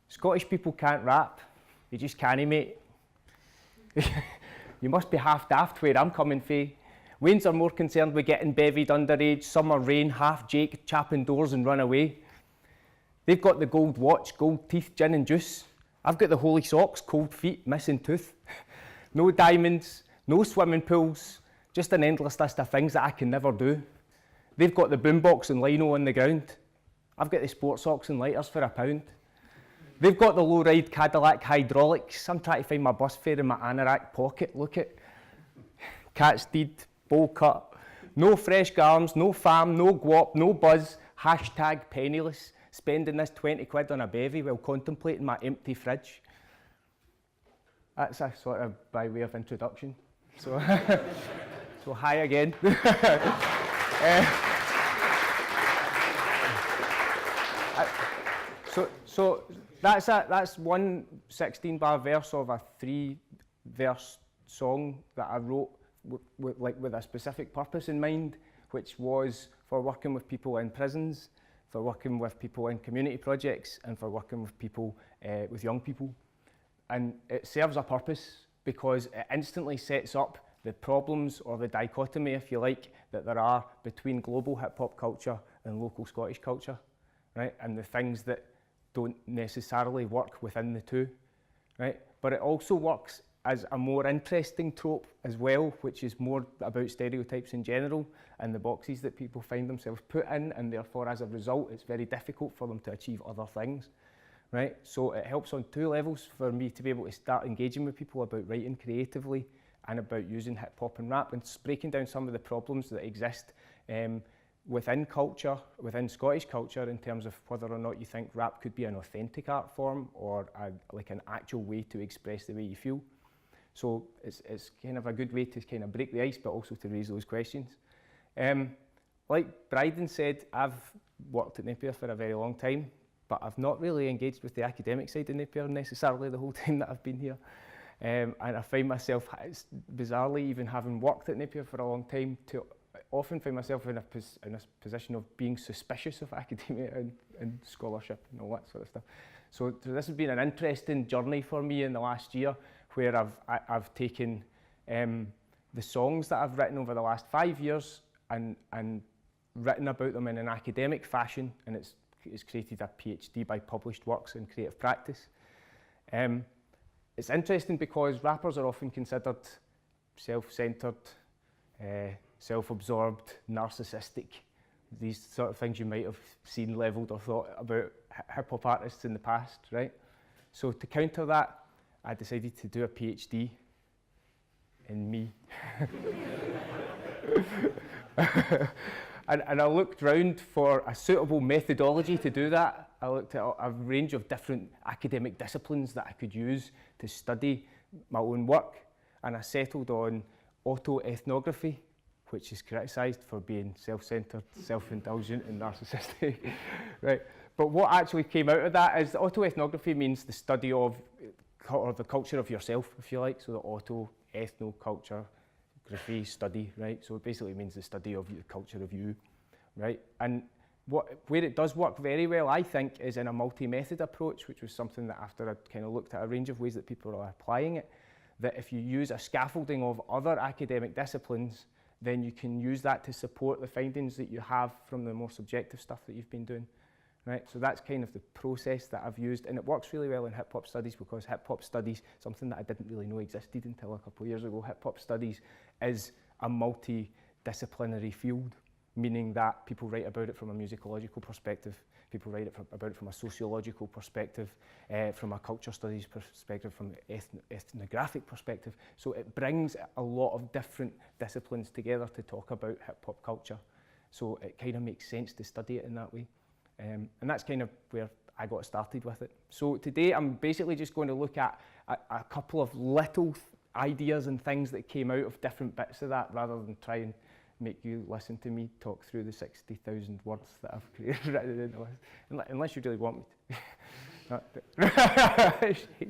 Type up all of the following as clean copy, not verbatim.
Scottish people can't rap. You just can't, mate. You must be half daft where I'm coming fae. Wains are more concerned with getting bevied underage, summer rain, half Jake, chapping doors and run away. They've got the gold watch, gold teeth, gin and juice. I've got the holy socks, cold feet, missing tooth. No diamonds, no swimming pools, just an endless list of things that I can never do. They've got the boombox and lino on the ground. I've got the sports socks and lighters for £1. They've got the low-ride Cadillac hydraulics. I'm trying to find my bus fare in my anorak pocket. Look at cat steed, bowl cut. No fresh garms, no fam, no guap, no buzz. Hashtag penniless. Spending this 20 quid on a bevy while contemplating my empty fridge. That's a sort of by way of introduction. So, so hi again. So that's one 16-bar verse of a 3-verse song that I wrote with a specific purpose in mind, which was for working with people in prisons, for working with people in community projects, and for working with people, with young people. And it serves a purpose because it instantly sets up the problems or the dichotomy, if you like, that there are between global hip-hop culture and local Scottish culture, right? And the things that don't necessarily work within the two, right? But it also works as a more interesting trope as well, which is more about stereotypes in general and the boxes that people find themselves put in, and therefore as a result it's very difficult for them to achieve other things, right? So it helps on 2 levels for me to be able to start engaging with people about writing creatively and about using hip hop and rap and breaking down some of the problems that exist within culture, within Scottish culture, in terms of whether or not you think rap could be an authentic art form or like an actual way to express the way you feel. So it's kind of a good way to kind of break the ice, but also to raise those questions. Like Bryden said, I've worked at Napier for a very long time, but I've not really engaged with the academic side of Napier necessarily the whole time that I've been here. And I find myself, bizarrely, even having worked at Napier for a long time, to often find myself in a position of being suspicious of academia and scholarship and all that sort of stuff. So this has been an interesting journey for me in the last year, where I've taken the songs that I've written over the last 5 years and written about them in an academic fashion, and it's created a PhD by Published Works in Creative Practice. It's interesting because rappers are often considered self-centered, self-absorbed, narcissistic, these sort of things you might have seen levelled or thought about hip-hop artists in the past, right? So to counter that, I decided to do a PhD in me. And I looked round for a suitable methodology to do that. I looked at a range of different academic disciplines that I could use to study my own work, and I settled on autoethnography, which is criticised for being self-centred, self-indulgent and narcissistic, right? But what actually came out of that is autoethnography means the study of or the culture of yourself, if you like, so the autoethnoculture-graphy study, right? So it basically means the study of the culture of you, right? And where it does work very well, I think, is in a multi-method approach, which was something that after I'd kind of looked at a range of ways that people are applying it, that if you use a scaffolding of other academic disciplines, then you can use that to support the findings that you have from the more subjective stuff that you've been doing, right? So that's kind of the process that I've used, and it works really well in hip-hop studies because hip-hop studies, something that I didn't really know existed until a couple of years ago, hip-hop studies is a multidisciplinary field, meaning that people write about it from a musicological perspective, people write about it from a sociological perspective, from a culture studies perspective, from an ethnographic perspective. So it brings a lot of different disciplines together to talk about hip-hop culture. So it kind of makes sense to study it in that way. And that's kind of where I got started with it. So today I'm basically just going to look at a couple of little ideas and things that came out of different bits of that, rather than try and make you listen to me talk through the 60,000 words that I've written in the list, unless you really want me to.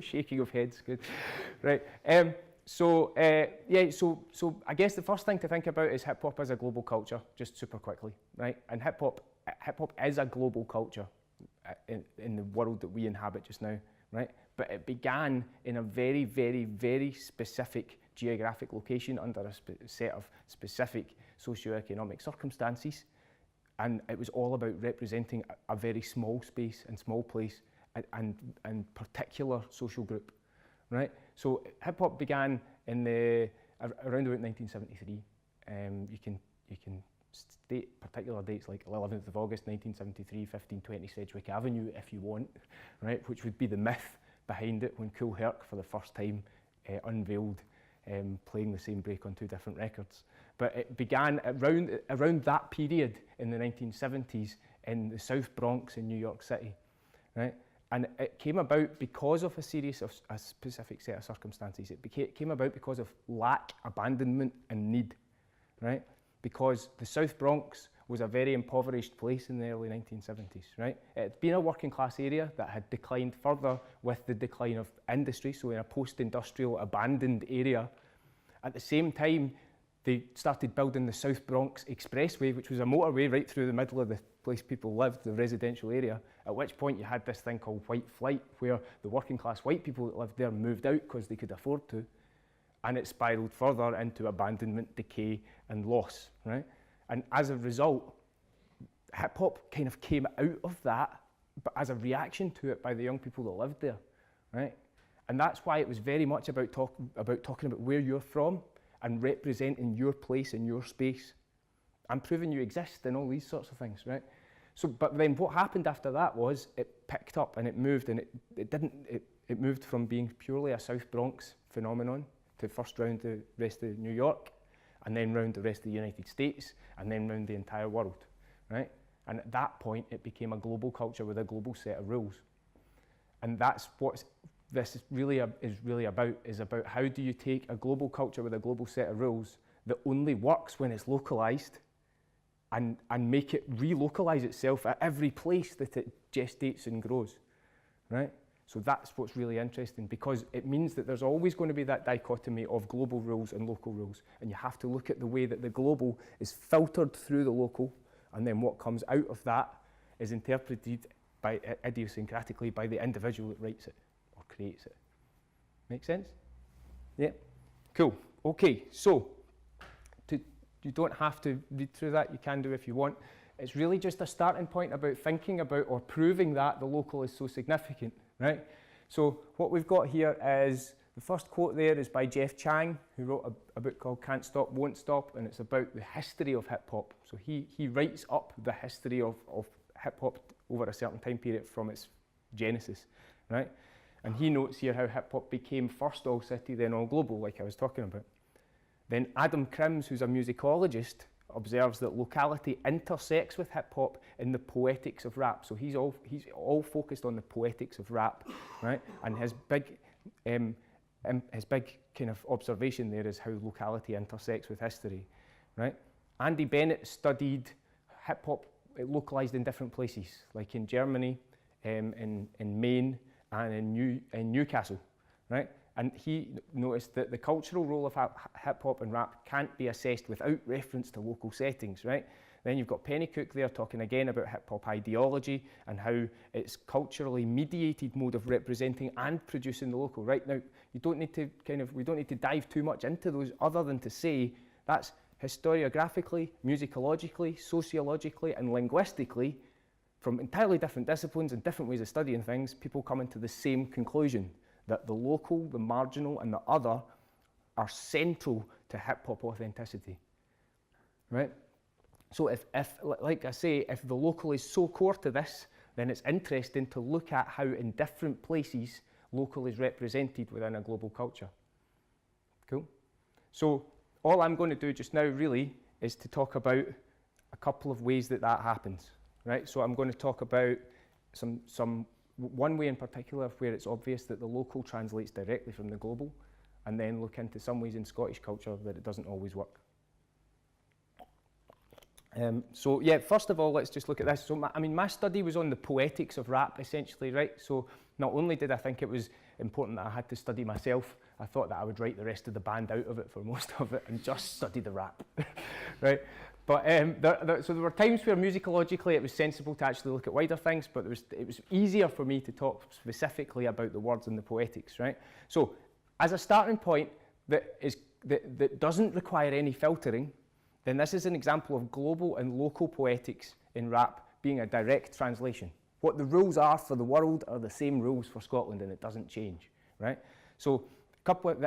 Shaking of heads, good. Right. So I guess the first thing to think about is hip hop as a global culture, just super quickly, right? And hip hop is a global culture. in the world that we inhabit just now, right? But it began in a very, very, very specific geographic location under a set of specific socio-economic circumstances, and it was all about representing a very small space and small place and particular social group, right? So hip hop began in around about 1973. You can state particular dates like 11th of August 1973, 1520 Sedgwick Avenue if you want, right? Which would be the myth behind it when Cool Herc for the first time unveiled playing the same break on two different records. But it began around that period in the 1970s in the South Bronx in New York City, right? And it came about because of a specific set of circumstances. It came about because of lack, abandonment, and need, right? Because the South Bronx was a very impoverished place in the early 1970s, right? It had been a working class area that had declined further with the decline of industry, so in a post-industrial abandoned area. At the same time, they started building the South Bronx Expressway, which was a motorway right through the middle of the place people lived, the residential area, at which point you had this thing called white flight, where the working class white people that lived there moved out because they could afford to, and it spiraled further into abandonment, decay, and loss, right? And as a result, hip-hop kind of came out of that, but as a reaction to it by the young people that lived there, right? And that's why it was very much about talking about where you're from and representing your place in your space and proving you exist and all these sorts of things, right? So, but then what happened after that was it picked up and it moved, and it moved from being purely a South Bronx phenomenon to first round the rest of New York, and then round the rest of the United States, and then round the entire world, right? And at that point, it became a global culture with a global set of rules. And that's what this is really about how do you take a global culture with a global set of rules that only works when it's localized and make it relocalize itself at every place that it gestates and grows, right? So that's what's really interesting, because it means that there's always going to be that dichotomy of global rules and local rules, and you have to look at the way that the global is filtered through the local, and then what comes out of that is interpreted by idiosyncratically by the individual that writes it or creates it. Make sense? Yeah? Cool. Okay, so you don't have to read through that, you can do if you want. It's really just a starting point about thinking about or proving that the local is so significant, right? So what we've got here is, the first quote there is by Jeff Chang, who wrote a book called Can't Stop, Won't Stop, and it's about the history of hip hop. So he writes up the history of hip hop over a certain time period from its genesis, right? And he notes here how hip hop became first all city, then all global, like I was talking about. Then Adam Crims, who's a musicologist, observes that locality intersects with hip hop in the poetics of rap. So he's all focused on the poetics of rap, right? And his big kind of observation there is how locality intersects with history, right? Andy Bennett studied hip hop localized in different places, like in Germany, in Maine, and in Newcastle, right? And he noticed that the cultural role of hip hop and rap can't be assessed without reference to local settings, right? Then you've got Pennycook there talking again about hip hop ideology and how it's culturally mediated mode of representing and producing the local. Right now, we don't need to dive too much into those, other than to say that's historiographically, musicologically, sociologically, and linguistically, from entirely different disciplines and different ways of studying things, people coming to the same conclusion, that the local, the marginal, and the other are central to hip-hop authenticity, right? So if, like I say, if the local is so core to this, then it's interesting to look at how in different places local is represented within a global culture. Cool? So all I'm going to do just now really is to talk about a couple of ways that happens, right? So I'm going to talk about one way in particular where it's obvious that the local translates directly from the global, and then look into some ways in Scottish culture that it doesn't always work. So yeah, first of all, let's just look at this. So my study was on the poetics of rap, essentially, right? So not only did I think it was important that I had to study myself, I thought that I would write the rest of the band out of it for most of it and just study the rap, right? But so there were times where musicologically it was sensible to actually look at wider things, but it was easier for me to talk specifically about the words and the poetics, right? So as a starting point that doesn't require any filtering, then this is an example of global and local poetics in rap being a direct translation. What the rules are for the world are the same rules for Scotland, and it doesn't change, right? So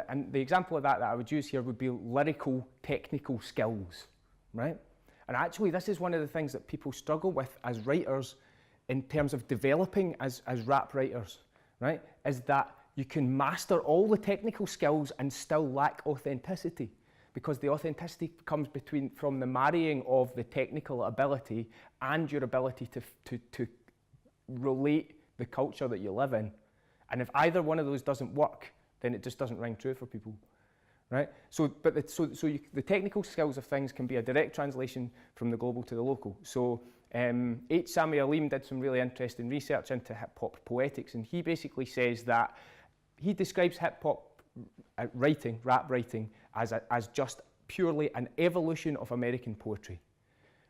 and the example of that I would use here would be lyrical technical skills, right? And actually this is one of the things that people struggle with as writers in terms of developing as rap writers, right? Is that you can master all the technical skills and still lack authenticity, because the authenticity comes from the marrying of the technical ability and your ability to relate the culture that you live in. And if either one of those doesn't work, then it just doesn't ring true for people, right? So the technical skills of things can be a direct translation from the global to the local. So H. Samuel Leem did some really interesting research into hip-hop poetics, and he basically says that he describes hip-hop writing, rap writing, as just purely an evolution of American poetry,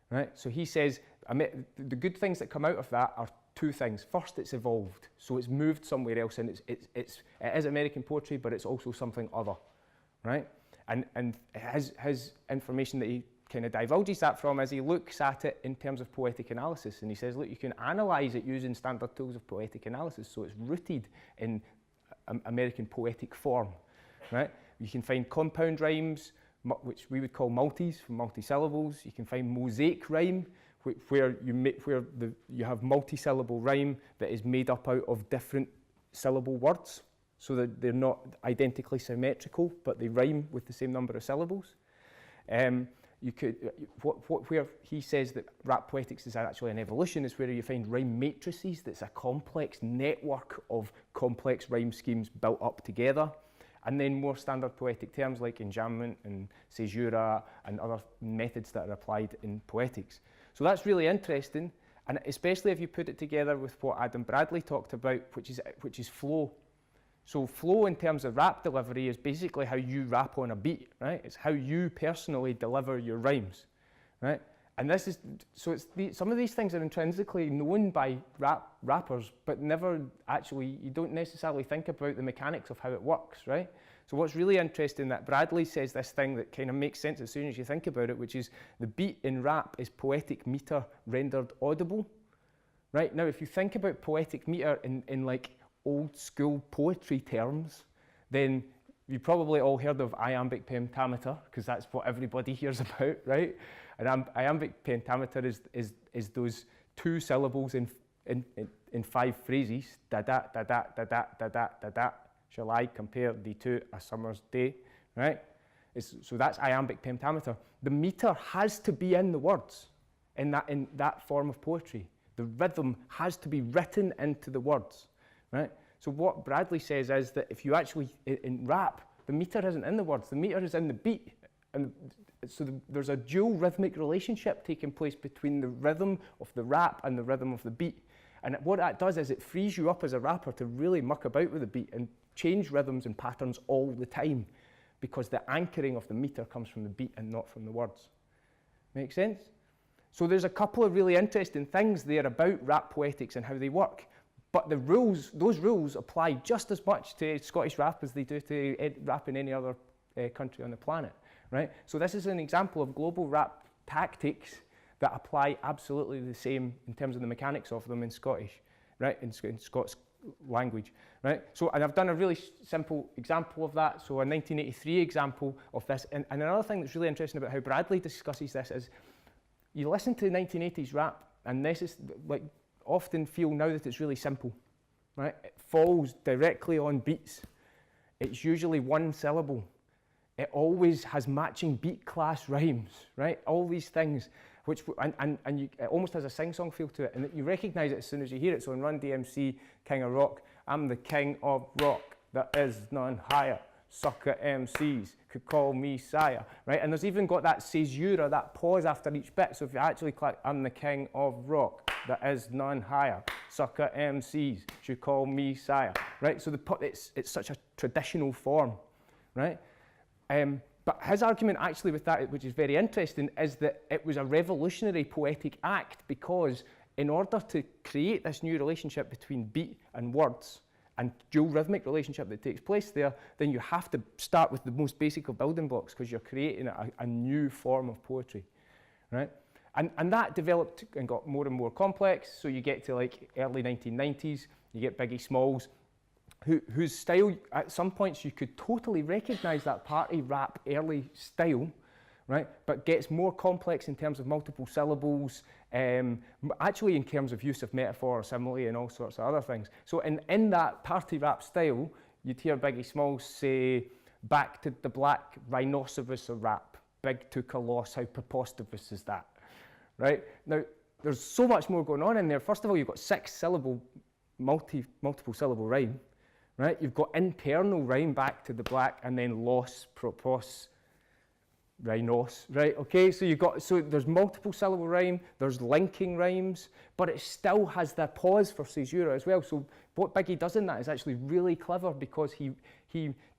right? So he says the good things that come out of that are two things. First, it's evolved, so it's moved somewhere else, and it is American poetry, but it's also something other, right? And his information that he kind of divulges that from as he looks at it in terms of poetic analysis, and he says, look, you can analyse it using standard tools of poetic analysis, so it's rooted in American poetic form, right? You can find compound rhymes, which we would call multis, from multi-syllables. You can find mosaic rhyme, where you have multi-syllable rhyme that is made up out of different syllable words, so that they're not identically symmetrical, but they rhyme with the same number of syllables. Where he says that rap poetics is actually an evolution is where you find rhyme matrices. That's a complex network of complex rhyme schemes built up together. And then more standard poetic terms like enjambment and caesura and other methods that are applied in poetics. So that's really interesting, and especially if you put it together with what Adam Bradley talked about, which is flow. So flow in terms of rap delivery is basically how you rap on a beat, right? It's how you personally deliver your rhymes, right? And this is, so some of these things are intrinsically known by rappers, but never actually, you don't necessarily think about the mechanics of how it works, right? So what's really interesting that Bradley says this thing that kind of makes sense as soon as you think about it, which is the beat in rap is poetic meter rendered audible, right? Now, if you think about poetic meter in like old school poetry terms, then you probably all heard of iambic pentameter, because that's what everybody hears about, right? And iambic pentameter is those two syllables in five phrases. Da da da da da da da da da da. Shall I compare thee to a summer's day, right? So that's iambic pentameter. The meter has to be in the words in that form of poetry. The rhythm has to be written into the words, right? So what Bradley says is that if you actually, in rap, the meter isn't in the words, the meter is in the beat. And so there's a dual rhythmic relationship taking place between the rhythm of the rap and the rhythm of the beat. And what that does is it frees you up as a rapper to really muck about with the beat and change rhythms and patterns all the time, because the anchoring of the meter comes from the beat and not from the words. Make sense? So there's a couple of really interesting things there about rap poetics and how they work. But those rules apply just as much to Scottish rap as they do to rap in any other country on the planet, right? So this is an example of global rap tactics that apply absolutely the same in terms of the mechanics of them in Scottish, right? In Scots language, right? So, and I've done a really simple example of that. So a 1983 example of this. And another thing that's really interesting about how Bradley discusses this is you listen to 1980s rap, and this is like often feel now that it's really simple, right? It falls directly on beats. It's usually one syllable. It always has matching beat class rhymes, right? All these things, which it almost has a sing-song feel to it, and you recognise it as soon as you hear it. So in Run DMC, King of Rock, I'm the king of rock, there is none higher. Sucker MCs could call me sire, right? And there's even got that caesura, that pause after each bit. So if you actually click, I'm the king of rock, there is none higher. Sucker MCs should call me sire, right? So it's such a traditional form, right? But his argument actually with that, which is very interesting, is that it was a revolutionary poetic act because in order to create this new relationship between beat and words and dual rhythmic relationship that takes place there, then you have to start with the most basic of building blocks because you're creating a new form of poetry, right? And that developed and got more and more complex. So you get to like early 1990s, you get Biggie Smalls, whose style, at some points you could totally recognize that party rap early style, right? But gets more complex in terms of multiple syllables, actually in terms of use of metaphor or simile and all sorts of other things. So in that party rap style, you'd hear Biggie Smalls say, back to the black rhinoceros a rap, big took a loss, how preposterous is that, right? Now, there's so much more going on in there. First of all, you've got 6-syllable, multiple syllable rhyme, right? You've got internal rhyme back to the black and then loss, propos, rhinos, right? Okay, so there's multiple syllable rhyme, there's linking rhymes, but it still has the pause for caesura as well. So what Biggie does in that is actually really clever because he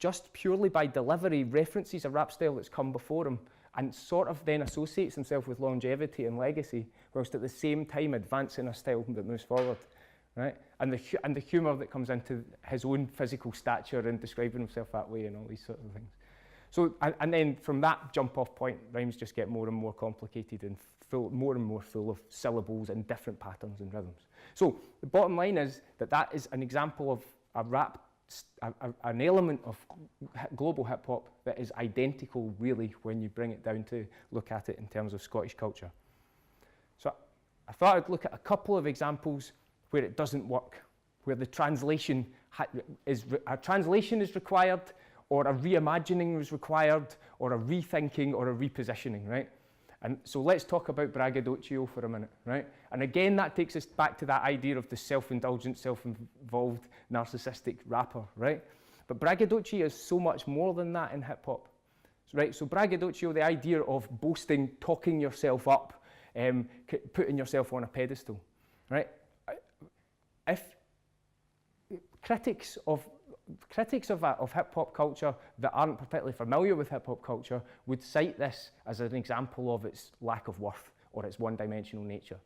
just purely by delivery references a rap style that's come before him and sort of then associates himself with longevity and legacy, whilst at the same time advancing a style that moves forward, right? And the humour that comes into his own physical stature and describing himself that way and all these sort of things. So, and then from that jump-off point, rhymes just get more and more complicated and more and more full of syllables and different patterns and rhythms. So the bottom line is that is an example of a rap, an element of global hip-hop that is identical, really, when you bring it down to look at it in terms of Scottish culture. So I thought I'd look at a couple of examples where it doesn't work, where the translation is required, or a reimagining was required, or a rethinking, or a repositioning, right? And so let's talk about braggadocio for a minute, right? And again, that takes us back to that idea of the self-indulgent, self-involved, narcissistic rapper, right? But braggadocio is so much more than that in hip-hop, right? So braggadocio, the idea of boasting, talking yourself up, putting yourself on a pedestal, right? If critics of hip-hop culture that aren't particularly familiar with hip-hop culture would cite this as an example of its lack of worth or its one-dimensional nature,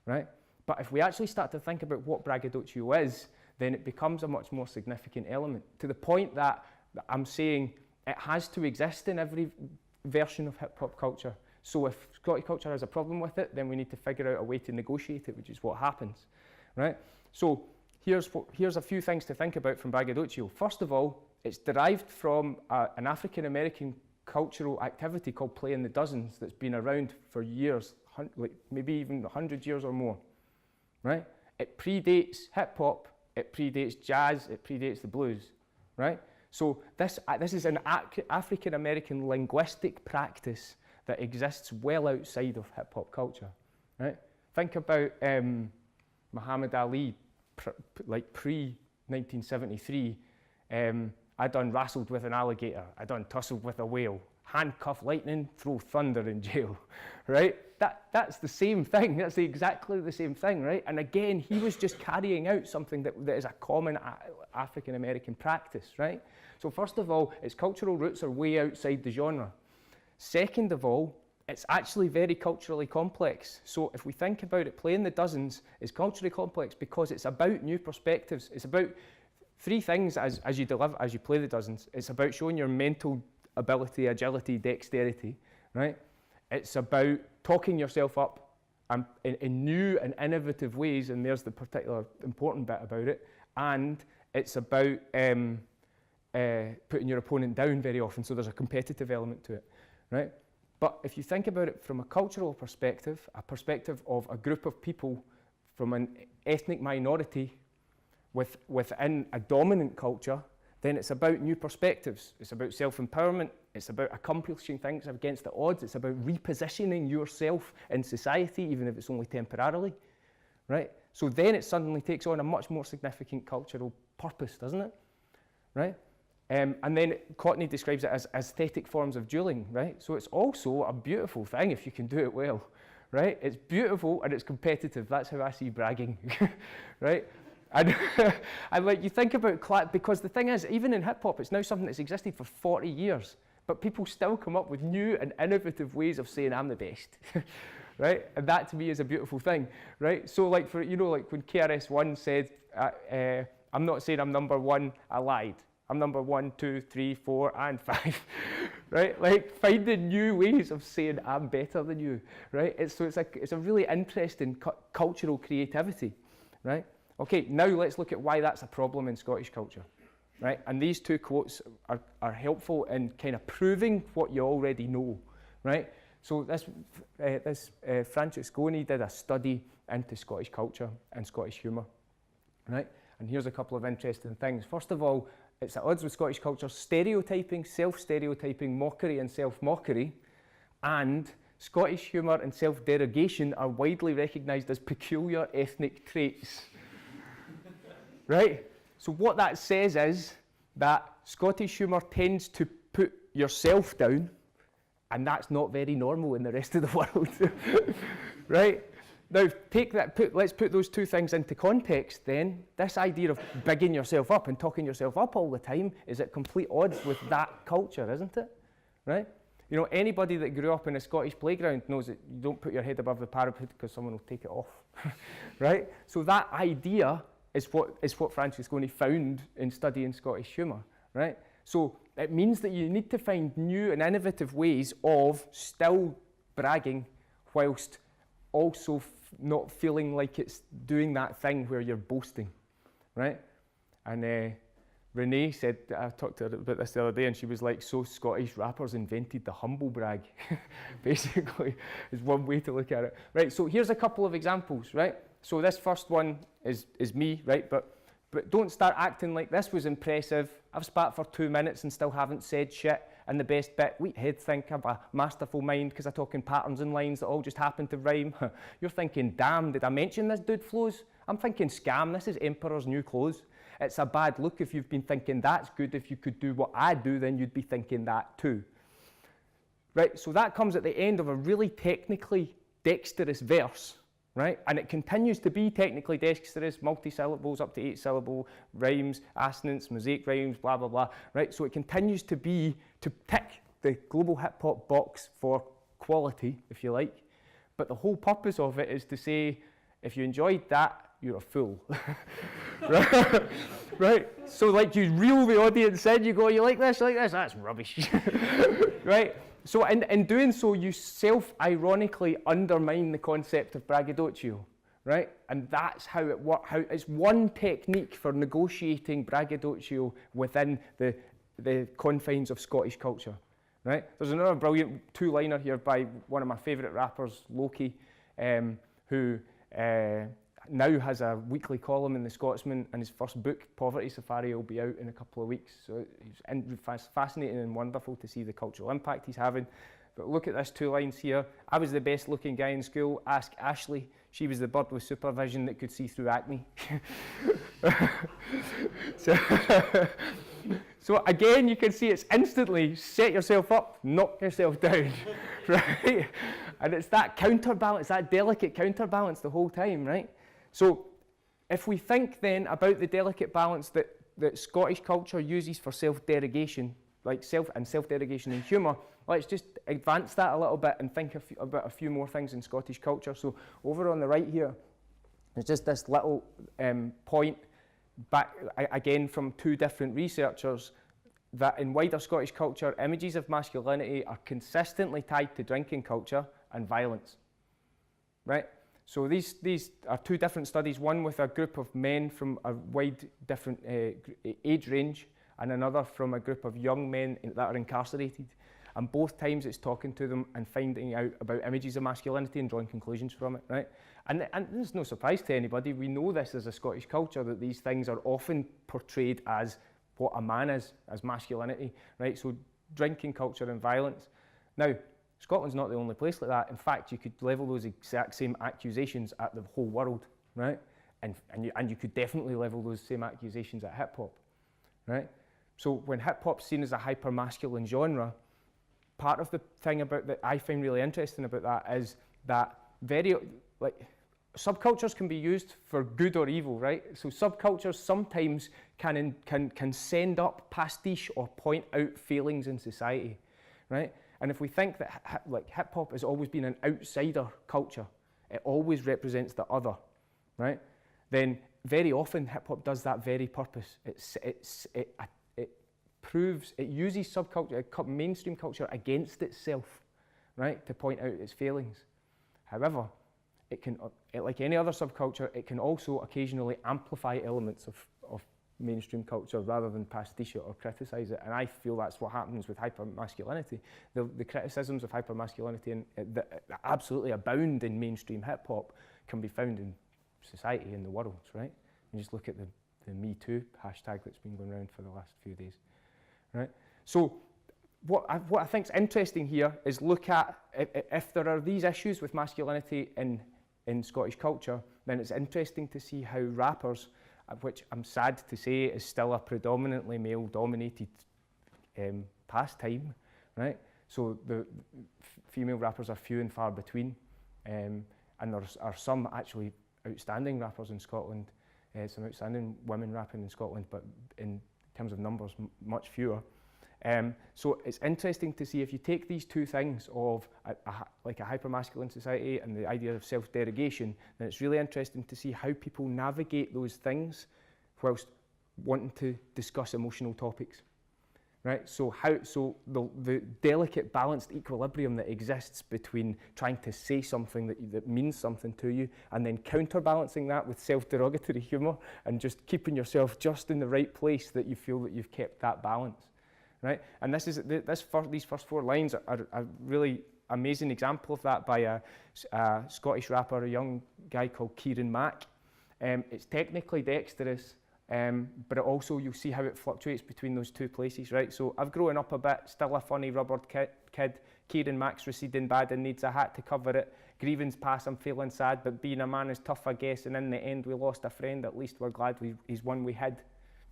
right? But if we actually start to think about what braggadocio is, then it becomes a much more significant element, to the point that I'm saying it has to exist in every version of hip-hop culture. So if Scottish culture has a problem with it, then we need to figure out a way to negotiate it, which is what happens, right? So here's a few things to think about from braggadocio. First of all, it's derived from an African-American cultural activity called playing the dozens that's been around for years, like maybe even 100 years or more, right? It predates hip-hop, it predates jazz, it predates the blues, right? So this is an African-American linguistic practice that exists well outside of hip-hop culture, right? Think about Muhammad Ali, like pre-1973, I done wrestled with an alligator, I done tussled with a whale, handcuff lightning, throw thunder in jail, right? That's the same thing, that's exactly the same thing, right? And again, he was just carrying out something that is a common African-American practice, right? So first of all, its cultural roots are way outside the genre. Second of all, it's actually very culturally complex. So if we think about it, playing the dozens is culturally complex because it's about new perspectives. It's about three things as you play the dozens. It's about showing your mental ability, agility, dexterity, right? It's about talking yourself up in new and innovative ways, and there's the particular important bit about it. And it's about putting your opponent down very often, so there's a competitive element to it, right? But if you think about it from a cultural perspective, a perspective of a group of people from an ethnic minority within a dominant culture, then it's about new perspectives. It's about self-empowerment. It's about accomplishing things against the odds. It's about repositioning yourself in society, even if it's only temporarily, right? So then it suddenly takes on a much more significant cultural purpose, doesn't it, right? And then Courtney describes it as aesthetic forms of dueling, right? So it's also a beautiful thing if you can do it well, right? It's beautiful and it's competitive. That's how I see bragging, right? And like you think about because the thing is, even in hip hop, it's now something that's existed for 40 years, but people still come up with new and innovative ways of saying I'm the best, right? And that to me is a beautiful thing, right? So like for, you know, like when KRS-One said, I'm not saying I'm number one, I lied. I'm number 1, 2, 3, 4, and 5, right? Like finding new ways of saying I'm better than you, right? It's a really interesting cultural creativity, right? Okay, now let's look at why that's a problem in Scottish culture, right? And these two quotes are helpful in kind of proving what you already know, right? So this Francesconi did a study into Scottish culture and Scottish humour, right? And here's a couple of interesting things. First of all, it's at odds with Scottish culture, stereotyping, self-stereotyping, mockery and self-mockery, and Scottish humour and self-derogation are widely recognised as peculiar ethnic traits. Right? So what that says is that Scottish humour tends to put yourself down, and that's not very normal in the rest of the world. Right? Now, let's put those two things into context then. This idea of bigging yourself up and talking yourself up all the time is at complete odds with that culture, isn't it? Right? You know, anybody that grew up in a Scottish playground knows that you don't put your head above the parapet because someone will take it off. Right? So that idea is what Francesconi found in studying Scottish humour. Right? So it means that you need to find new and innovative ways of still bragging whilst also not feeling like it's doing that thing where you're boasting, right? And Renee said, I talked to her about this the other day, and she was like, so Scottish rappers invented the humble brag, basically, is one way to look at it. Right, so here's a couple of examples, right? So this first one is me, right? But don't start acting like this was impressive. I've spat for 2 minutes and still haven't said shit. And the best bit, Wheathead think I've a masterful mind because I talk in patterns and lines that all just happen to rhyme. You're thinking, damn, did I mention this dude flows? I'm thinking, scam, this is Emperor's New Clothes. It's a bad look if you've been thinking that's good. If you could do what I do, then you'd be thinking that too. Right, so that comes at the end of a really technically dexterous verse, right? And it continues to be technically dexterous, multi-syllables up to 8-syllable rhymes, assonance, mosaic rhymes, blah, blah, blah, right? So it continues to be, to tick the global hip-hop box for quality, if you like. But the whole purpose of it is to say, if you enjoyed that, you're a fool. Right? Right? So like you reel the audience in, you go, you like this, that's rubbish. Right? So in doing so, you self-ironically undermine the concept of braggadocio, right? And that's how it works. It's one technique for negotiating braggadocio within the confines of Scottish culture, right? There's another brilliant two-liner here by one of my favourite rappers, Loki, who now has a weekly column in The Scotsman, and his first book, Poverty Safari, will be out in a couple of weeks. So it's fascinating and wonderful to see the cultural impact he's having. But look at this 2 lines here. I was the best looking guy in school. Ask Ashley. She was the bird with supervision that could see through acne. So again, you can see it's instantly set yourself up, knock yourself down, right? And it's that counterbalance, that delicate counterbalance the whole time, right? So if we think then about the delicate balance that Scottish culture uses for self-derogation, like self-derogation in humour, let's just advance that a little bit and think about a few more things in Scottish culture. So over on the right here, there's just this little point back again from 2 different researchers that in wider Scottish culture, images of masculinity are consistently tied to drinking culture and violence, right? So these are 2 different studies, one with a group of men from a wide different age range and another from a group of young men that are incarcerated. And both times it's talking to them and finding out about images of masculinity and drawing conclusions from it, right? And there's no surprise to anybody. We know this as a Scottish culture, that these things are often portrayed as what a man is, as masculinity, right? So drinking culture and violence. Now, Scotland's not the only place like that. In fact, you could level those exact same accusations at the whole world, right? And you could definitely level those same accusations at hip-hop, right? So when hip-hop's seen as a hyper-masculine genre, part of the thing about that I find really interesting about that is that subcultures can be used for good or evil, right? So subcultures sometimes can send up pastiche or point out failings in society. right? And if we think that like hip hop has always been an outsider culture, it always represents the other, right? Then very often hip hop does that very purpose. It proves, it uses subculture, mainstream culture against itself, right, to point out its failings. However, it can, like any other subculture, it can also occasionally amplify elements of mainstream culture rather than pastiche it or criticise it. And I feel that's what happens with hypermasculinity. The criticisms of hypermasculinity that absolutely abound in mainstream hip hop can be found in society, in the world, right? You just look at the Me Too hashtag that's been going around for the last few days, right? So what I think is interesting here is look at if there are these issues with masculinity in Scottish culture, then it's interesting to see how rappers, which I'm sad to say is still a predominantly male-dominated pastime, right? So the female rappers are few and far between, and there are some actually outstanding rappers in Scotland, some outstanding women rapping in Scotland, but in terms of numbers, much fewer. So it's interesting to see if you take these two things of like a hypermasculine society and the idea of self-derogation, then it's really interesting to see how people navigate those things whilst wanting to discuss emotional topics, right? So the delicate balanced equilibrium that exists between trying to say something that means something to you and then counterbalancing that with self-derogatory humour and just keeping yourself just in the right place that you feel that you've kept that balance. Right, and these first four lines are a really amazing example of that by a Scottish rapper, a young guy called Kieran Mack. It's technically dexterous, but it also, you'll see how it fluctuates between those two places, right? So I've grown up a bit, still a funny rubbered kid. Kieran Mack's receding bad and needs a hat to cover it. Grievance past, I'm feeling sad, but being a man is tough, I guess, and in the end we lost a friend. At least we're glad he's one we had,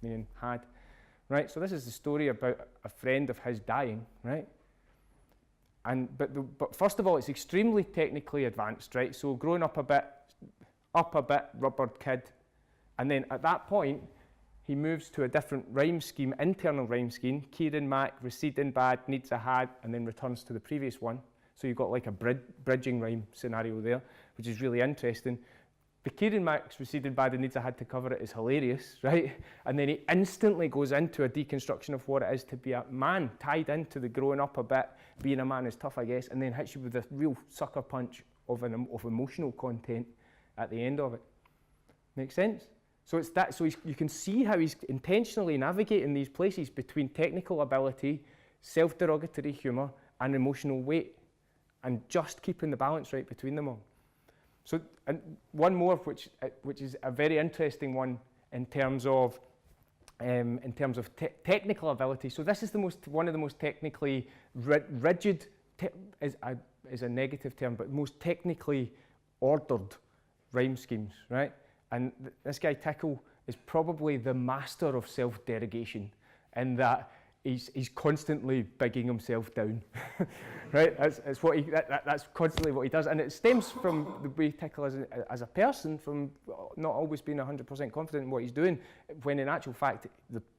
meaning had. Right, so this is the story about a friend of his dying, right? But first of all, it's extremely technically advanced, right? So growing up a bit, rubbered kid, and then at that point, he moves to a different rhyme scheme, internal rhyme scheme. Kieran Mack, receding bad, needs a hat, and then returns to the previous one. So you've got like a bridging rhyme scenario there, which is really interesting. The Kieran Mack's receding bad and needs a hat to cover it is hilarious, right? And then he instantly goes into a deconstruction of what it is to be a man, tied into the growing up a bit, being a man is tough, I guess, and then hits you with a real sucker punch of emotional content at the end of it. Make sense? So it's that. So you can see how he's intentionally navigating these places between technical ability, self-derogatory humour, and emotional weight, and just keeping the balance right between them all. So, and one more, which is a very interesting one in terms of technical ability. So this is one of the most technically rigid, is a negative term, but most technically ordered rhyme schemes, right? And this guy Tickle is probably the master of self-derogation in that he's constantly bigging himself down, right? That's constantly what he does, and it stems from the way Tickle is as a person, from not always being 100% confident in what he's doing, when in actual fact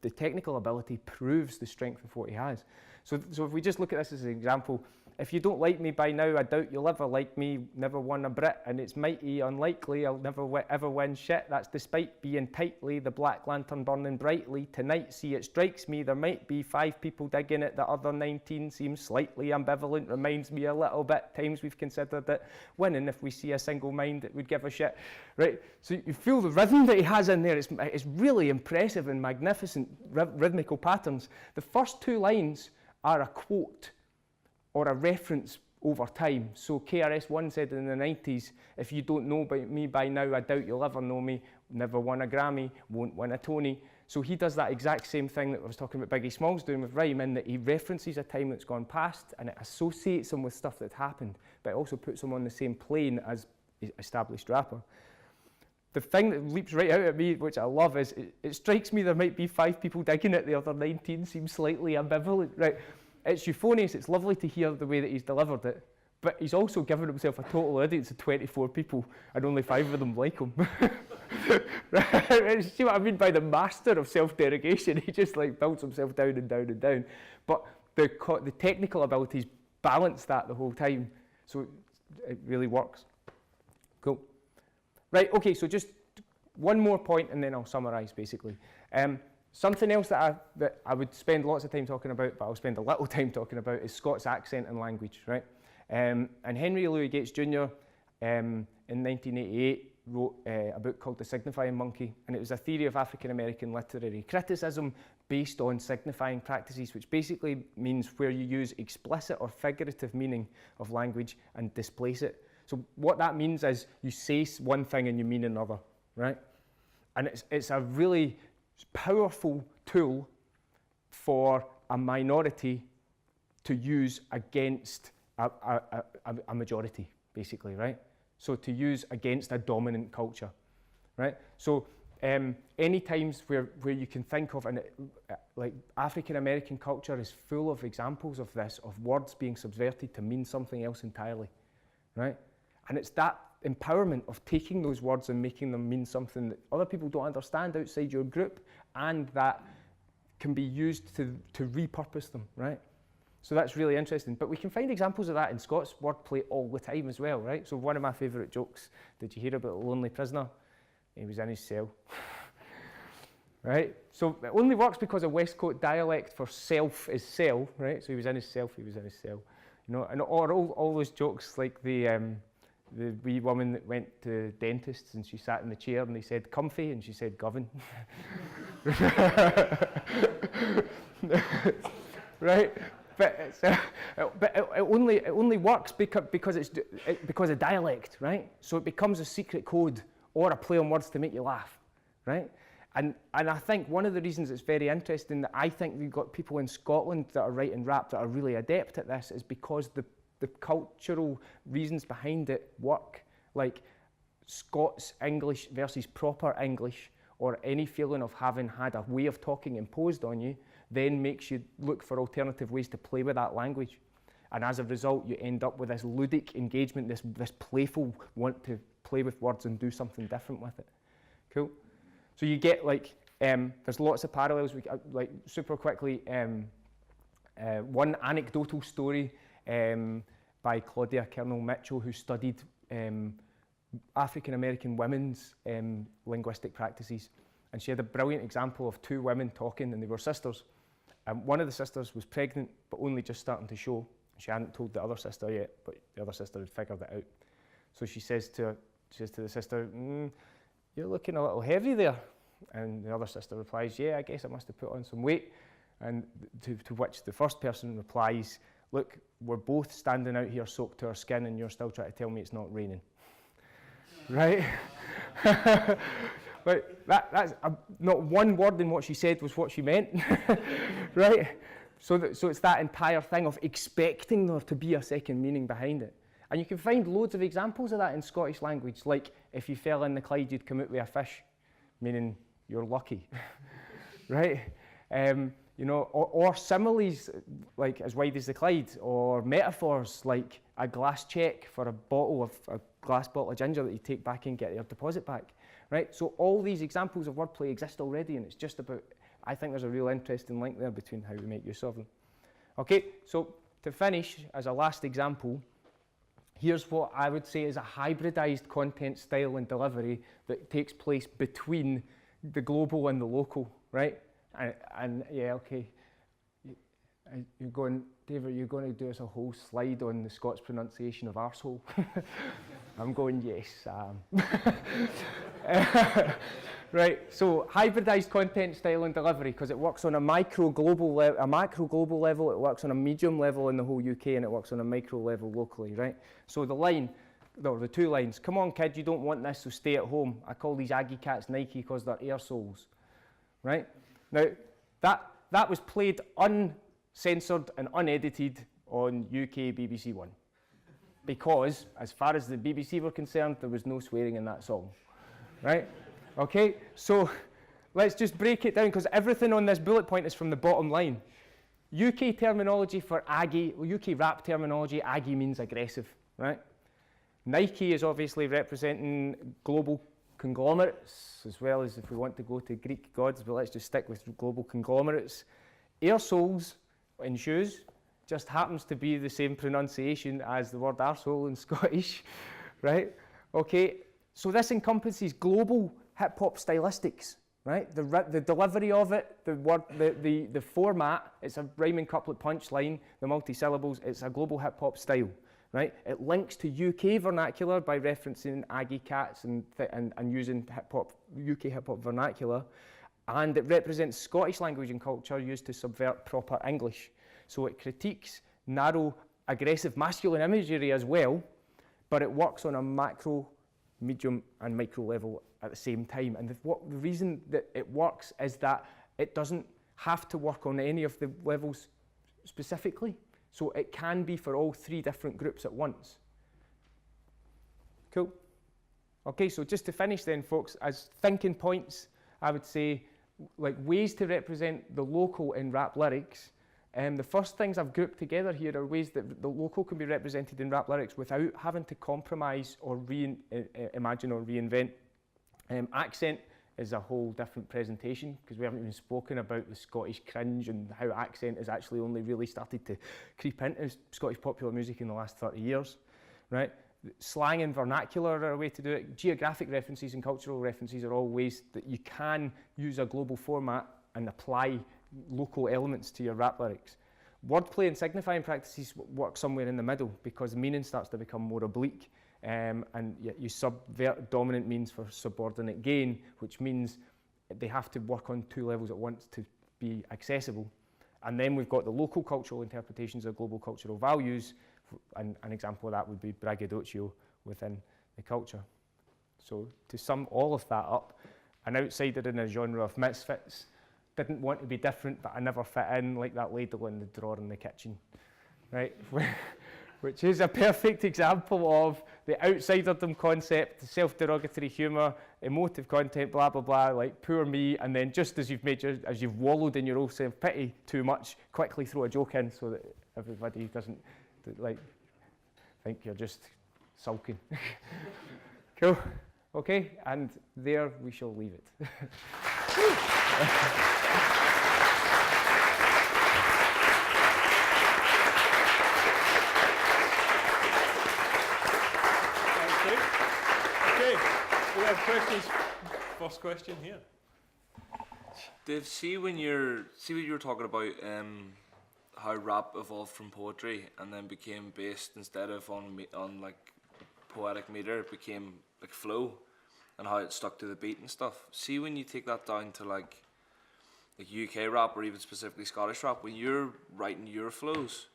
the technical ability proves the strength of what he has. So if we just look at this as an example, if you don't like me by now, I doubt you'll ever like me, never won a Brit, and it's mighty unlikely I'll never ever win shit. That's despite being tightly, the black lantern burning brightly. Tonight, see, it strikes me, there might be 5 people digging it, the other 19 seems slightly ambivalent, reminds me a little bit, times we've considered it winning if we see a single mind that would give a shit, right? So you feel the rhythm that he has in there, it's really impressive and magnificent rhythmical patterns. The first 2 lines are a quote or a reference over time. So KRS-One said in the 90s, if you don't know me by now, I doubt you'll ever know me, never won a Grammy, won't win a Tony. So he does that exact same thing that I was talking about Biggie Smalls doing with rhyme, in that he references a time that's gone past and it associates him with stuff that happened, but it also puts him on the same plane as established rapper. The thing that leaps right out at me, which I love, is it strikes me there might be 5 people digging it, the other 19 seem slightly ambivalent, right? It's euphonious, it's lovely to hear the way that he's delivered it, but he's also given himself a total audience of 24 people and only 5 of them like him. Right? See what I mean by the master of self-derogation? He just like builds himself down and down and down. But the technical abilities balance that the whole time, so it really works. Cool. Right, okay, so just one more point and then I'll summarise basically. Something else that I would spend lots of time talking about, but I'll spend a little time talking about, is Scots accent and language, right? And Henry Louis Gates Jr. In 1988 wrote a book called The Signifying Monkey, and it was a theory of African American literary criticism based on signifying practices, which basically means where you use explicit or figurative meaning of language and displace it. So what that means is you say one thing and you mean another, right? And it's a really powerful tool for a minority to use against a majority, basically, right? So to use against a dominant culture, right? So any times where you can think of, and like African American culture is full of examples of this, of words being subverted to mean something else entirely, right? And it's that empowerment of taking those words and making them mean something that other people don't understand outside your group, and that can be used to repurpose them, right? So that's really interesting. But we can find examples of that in Scots wordplay all the time as well, right? So one of my favourite jokes, did you hear about the lonely prisoner? He was in his cell. Right? So it only works because a Westcote dialect for self is cell, right? So he was in his self, he was in his cell. You know, and or all those jokes like the wee woman that went to dentists and she sat in the chair and they said comfy and she said govern. Right? But it only works because of dialect, right? So it becomes a secret code or a play on words to make you laugh, right? And I think one of the reasons it's very interesting that I think we've got people in Scotland that are writing rap that are really adept at this is because the cultural reasons behind it work. Like Scots English versus proper English, or any feeling of having had a way of talking imposed on you, then makes you look for alternative ways to play with that language. And as a result, you end up with this ludic engagement, this playful want to play with words and do something different with it. Cool? So you get like, there's lots of parallels, like super quickly, one anecdotal story by Claudia Kernell-Mitchell, who studied African American women's linguistic practices. And she had a brilliant example of two women talking, and they were sisters. One of the sisters was pregnant, but only just starting to show. She hadn't told the other sister yet, but the other sister had figured it out. So she says to the sister, you're looking a little heavy there. And the other sister replies, yeah, I guess I must have put on some weight. And to which the first person replies, look, we're both standing out here soaked to our skin and you're still trying to tell me it's not raining. Right? But that's not one word in what she said was what she meant, right? So it's that entire thing of expecting there to be a second meaning behind it. And you can find loads of examples of that in Scottish language, like if you fell in the Clyde, you'd come out with a fish, meaning you're lucky, right? You know, or similes like as wide as the Clyde, or metaphors like a glass cheque for a glass bottle of ginger that you take back and get your deposit back, right? So all these examples of wordplay exist already, and it's just about, I think there's a real interesting link there between how we make use of them. Okay, so to finish, as a last example, here's what I would say is a hybridized content style and delivery that takes place between the global and the local, right? And yeah, okay, you're going, David, you're going to do us a whole slide on the Scots pronunciation of arsehole. I'm going, yes. Right, so hybridized content style and delivery, because it works on a macro global level, it works on a medium level in the whole UK, and it works on a micro level locally, right? So the two lines, come on kid, you don't want this, so stay at home. I call these Aggie cats Nike because they're air soles, right? Now, that was played uncensored and unedited on UK BBC One, because as far as the BBC were concerned, there was no swearing in that song, right? Okay, so let's just break it down, because everything on this bullet point is from the bottom line. UK terminology for Aggie, UK rap terminology, Aggie means aggressive, right? Nike is obviously representing global conglomerates, as well as if we want to go to Greek gods, but let's just stick with global conglomerates. Air soles in shoes just happens to be the same pronunciation as the word arsehole in Scottish, right? Okay, so this encompasses global hip-hop stylistics, right? The delivery of it, the format, it's a rhyming couplet punchline, the multi-syllables, it's a global hip-hop style, right? It links to UK vernacular by referencing Aggie Cats and using UK hip-hop vernacular, and it represents Scottish language and culture used to subvert proper English. So it critiques narrow, aggressive masculine imagery as well, but it works on a macro, medium and micro level at the same time. And the reason that it works is that it doesn't have to work on any of the levels specifically. So it can be for all three different groups at once. Cool. Okay, so just to finish then, folks, as thinking points, I would say like ways to represent the local in rap lyrics. The first things I've grouped together here are ways that the local can be represented in rap lyrics without having to compromise or imagine or reinvent. Accent is a whole different presentation because we haven't even spoken about the Scottish cringe and how accent has actually only really started to creep into Scottish popular music in the last 30 years, right? Slang and vernacular are a way to do it. Geographic references and cultural references are all ways that you can use a global format and apply local elements to your rap lyrics. Wordplay and signifying practices work somewhere in the middle because the meaning starts to become more oblique, and you subvert dominant means for subordinate gain, which means they have to work on two levels at once to be accessible. And then we've got the local cultural interpretations of global cultural values, and an example of that would be braggadocio within the culture. So to sum all of that up, an outsider in a genre of misfits, didn't want to be different, but I never fit in, like that ladle in the drawer in the kitchen, right? Which is a perfect example of the outsiderdom concept, self-derogatory humour, emotive content, blah, blah, blah, like poor me, and then just as you've wallowed in your own self-pity too much, quickly throw a joke in so that everybody doesn't, like, think you're just sulking. Cool, okay, and there we shall leave it. Okay, we have questions. First question here. Dave, see what you were talking about, how rap evolved from poetry and then became based instead of on like poetic meter, it became like flow, and how it stuck to the beat and stuff. See when you take that down to like UK rap or even specifically Scottish rap, when you're writing your flows,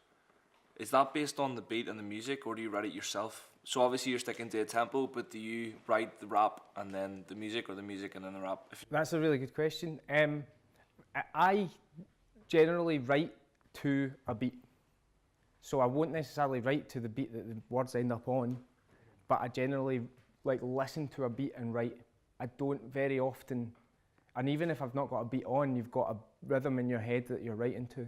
is that based on the beat and the music, or do you write it yourself? So obviously you're sticking to a tempo, but do you write the rap and then the music, or the music and then the rap? That's a really good question. I generally write to a beat. So I won't necessarily write to the beat that the words end up on, but I generally like listen to a beat and write. I don't very often, and even if I've not got a beat on, you've got a rhythm in your head that you're writing to.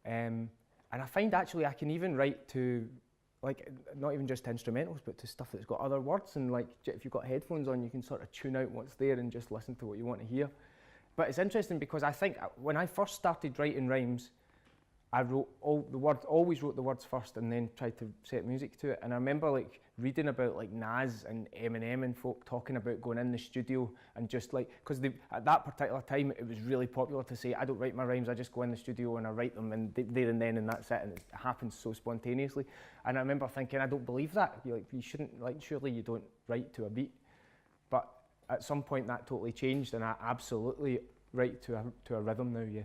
And I find actually I can even write to, like, not even just instrumentals, but to stuff that's got other words, and like if you've got headphones on, you can sort of tune out what's there and just listen to what you want to hear. But it's interesting because I think when I first started writing rhymes, I wrote always wrote the words first and then tried to set music to it. And I remember like reading about like Nas and Eminem and folk talking about going in the studio and just like, because at that particular time it was really popular to say, I don't write my rhymes, I just go in the studio and I write them and there and then and that's it, and it happens so spontaneously. And I remember thinking, I don't believe that. You shouldn't, like, surely you don't write to a beat. But at some point that totally changed, and I absolutely write to a rhythm now, yeah.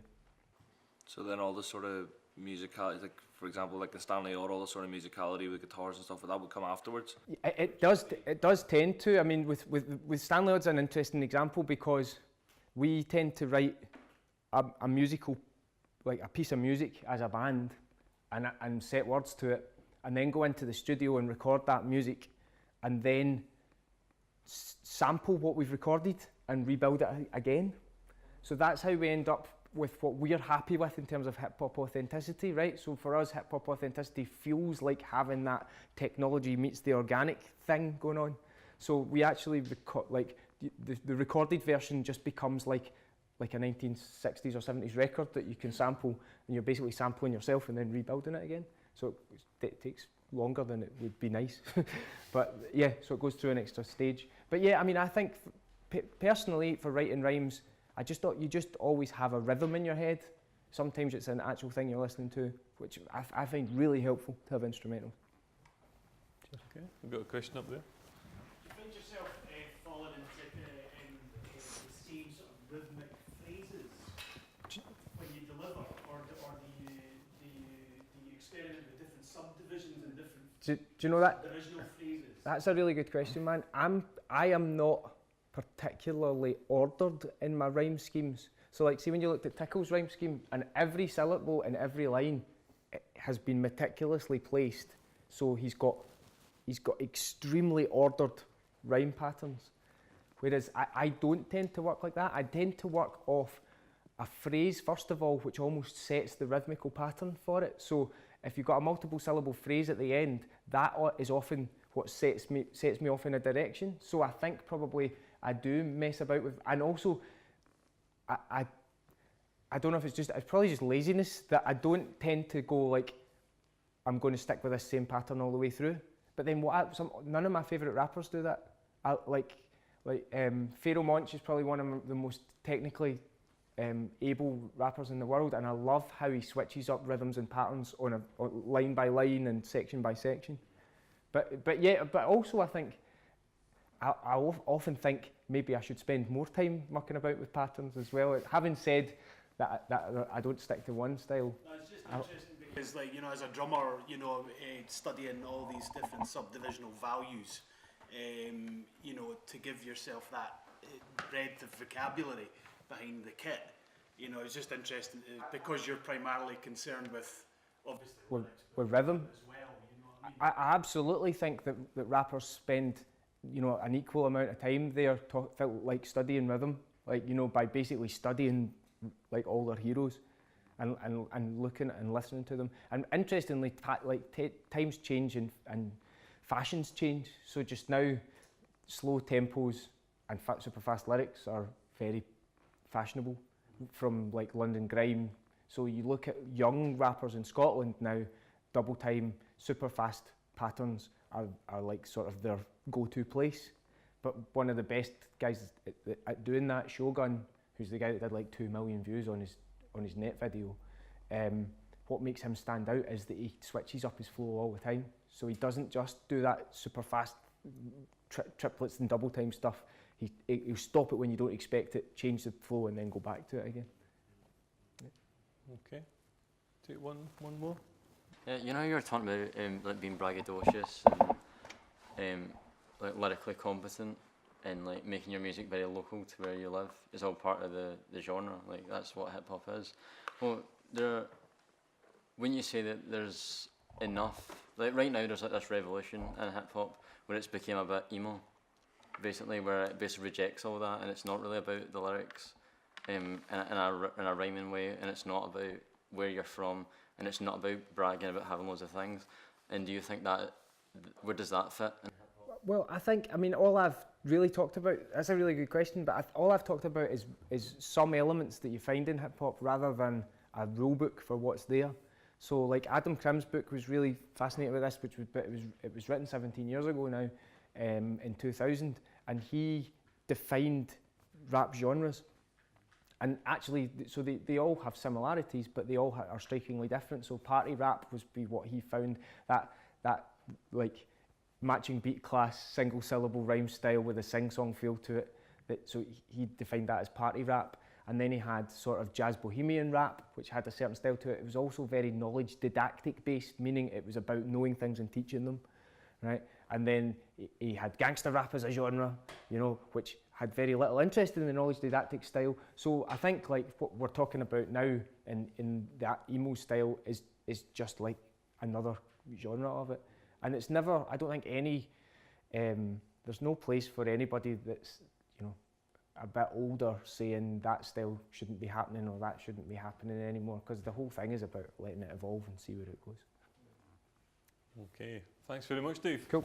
So then all the sort of musicality, like for example, like the Stanley Odd, all the sort of musicality with guitars and stuff, that would come afterwards? It does tend to. I mean, with Stanley Odd's an interesting example because we tend to write a musical, like a piece of music as a band, and set words to it, and then go into the studio and record that music, and then sample what we've recorded and rebuild it again. So that's how we end up with what we're happy with in terms of hip-hop authenticity, right? So for us, hip-hop authenticity feels like having that technology meets the organic thing going on. So we actually the recorded version just becomes like like a 1960s or 70s record that you can sample, and you're basically sampling yourself and then rebuilding it again. So it takes longer than it would be nice. But yeah, so it goes through an extra stage. But yeah, I mean, I think personally for writing rhymes, you just always have a rhythm in your head. Sometimes it's an actual thing you're listening to, which I find really helpful to have instrumental. Okay, we've got a question up there. Do you find yourself falling into the same sort of rhythmic phrases when you deliver, or do you experiment with different subdivisions and different Do you know that? divisional phrases? That's a really good question, man. I am not particularly ordered in my rhyme schemes. So like, see when you looked at Tickle's rhyme scheme, and every syllable in every line has been meticulously placed. So he's got extremely ordered rhyme patterns. Whereas I don't tend to work like that. I tend to work off a phrase, first of all, which almost sets the rhythmical pattern for it. So if you've got a multiple syllable phrase at the end, that is often what sets me off in a direction. So I think probably I do mess about with, and also I don't know if it's probably just laziness that I don't tend to go like, I'm going to stick with this same pattern all the way through. But then none of my favourite rappers do that. Pharaoh Monch is probably one of the most technically able rappers in the world, and I love how he switches up rhythms and patterns on line by line and section by section. But also I think I often think maybe I should spend more time mucking about with patterns as well. Having said that I don't stick to one style. No, it's just interesting because, like, you know, as a drummer, you know, studying all these different subdivisional values, you know, to give yourself that breadth of vocabulary behind the kit, you know, it's just interesting because you're primarily concerned with, obviously, with rhythm as well. You know what I mean? I absolutely think that rappers spend, you know, an equal amount of time there felt like studying rhythm, like, you know, by basically studying like all their heroes and looking and listening to them. And interestingly, times change and fashions change. So just now, slow tempos and super fast lyrics are very fashionable from like London grime. So you look at young rappers in Scotland now, double time, super fast patterns are like sort of their go-to place. But one of the best guys at doing that, Shogun, who's the guy that did like 2 million views on his net video, what makes him stand out is that he switches up his flow all the time. So he doesn't just do that super fast triplets and double time stuff. He'll stop it when you don't expect it, change the flow, and then go back to it again. Okay, take one more. You know, you were talking about like being braggadocious and like lyrically competent, and like making your music very local to where you live is all part of the genre. Like that's what hip hop is. Well, when you say that there's enough, like right now there's like this revolution in hip hop where it's became a bit emo, basically, where it basically rejects all that, and it's not really about the lyrics, in a rhyming way, and it's not about where you're from, and it's not about bragging about having loads of things. And do you think that, where does that fit in hip hop? Well, I think, I mean, all I've really talked about, that's a really good question, but all I've talked about is some elements that you find in hip hop rather than a rule book for what's there. So like Adam Krim's book was really fascinating with this, it was written 17 years ago now, in 2000, and he defined rap genres. And actually, so they all have similarities, but they all are strikingly different. So party rap was what he found, that like matching beat class, single syllable rhyme style with a sing-song feel to it. So he defined that as party rap. And then he had sort of jazz bohemian rap, which had a certain style to it. It was also very knowledge didactic based, meaning it was about knowing things and teaching them, right? And then he had gangster rap as a genre, you know, which had very little interest in the knowledge didactic style. So I think like what we're talking about now in that emo style is just like another genre of it. And it's never, I don't think there's no place for anybody that's, you know, a bit older saying that style shouldn't be happening or that shouldn't be happening anymore, because the whole thing is about letting it evolve and see where it goes. Okay, thanks very much, Dave. Cool.